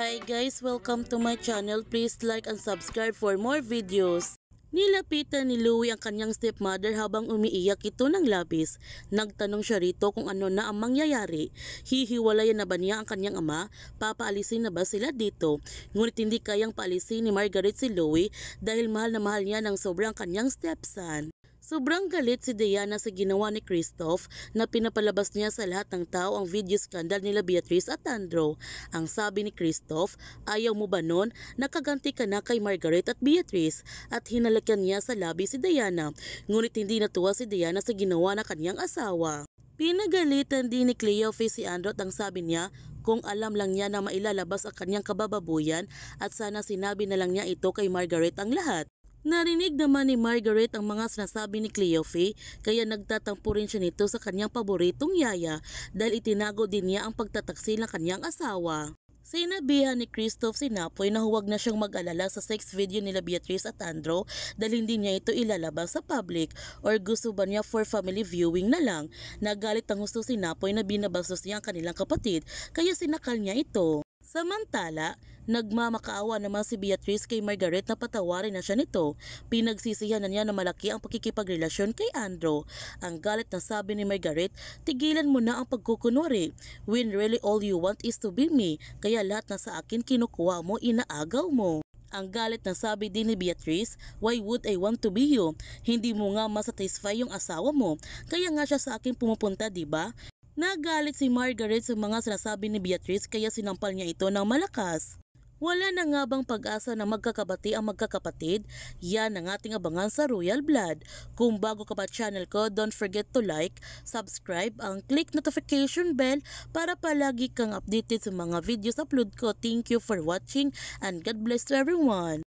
Hi guys, welcome to my channel. Please like and subscribe for more videos. Nilapitan ni Louie ang kanyang stepmother habang umiiyak ito ng labis. Nagtanong siya rito kung ano na ang mangyayari. Hihiwalayan na ba niya ang kanyang ama? Papaalisin na ba sila dito? Ngunit hindi kayang paalisin ni Margaret si Louie dahil mahal na mahal niya ng sobrang kanyang stepson. Sobrang galit si Diana sa ginawa ni Christoph na pinapalabas niya sa lahat ng tao ang video scandal nila Beatrice at Andrew. Ang sabi ni Christoph, ayaw mo ba nun? Nakaganti ka na kay Margaret at Beatrice at hinalakan niya sa labi si Diana. Ngunit hindi natuwa si Diana sa ginawa ng kanyang asawa. Pinagalitan din ni Cleophas si Andrew at ang sabi niya kung alam lang niya na mailalabas ang kanyang kabababuyan at sana sinabi na lang niya ito kay Margaret ang lahat. Narinig naman ni Margaret ang mga sinasabi ni Cleophas kaya nagtatampo rin siya nito sa kanyang paboritong yaya dahil itinago din niya ang pagtataksil ng kanyang asawa. Sinabihan ni Christoph si Napoy na huwag na siyang mag-alala sa sex video nila Beatrice at Andrew dahil hindi niya ito ilalabas sa public or gusto ba niya for family viewing na lang. Nagalit ang gusto si Napoy na binabastos niya ang kanilang kapatid kaya sinakal niya ito. Samantala, nagmamakaawa naman si Beatrice kay Margaret na patawarin na siya nito. Pinagsisihan na niya na malaki ang pakikipagrelasyon kay Andrew. Ang galit na sabi ni Margaret, tigilan mo na ang pagkukunwari. When really all you want is to be me, kaya lahat na sa akin kinukuha mo, inaagaw mo. Ang galit na sabi din ni Beatrice, why would I want to be you? Hindi mo nga masatisfy yung asawa mo, kaya nga siya sa akin pumupunta, diba? Nagalit si Margaret sa mga sinasabi ni Beatrice kaya sinampal niya ito ng malakas. Wala na nga bang pag-asa na magkakabati ang magkakapatid? Yan ang ating abangan sa Royal Blood. Kung bago ka pa channel ko, don't forget to like, subscribe, ang click notification bell para palagi kang updated sa mga videos upload ko. Thank you for watching and God bless to everyone.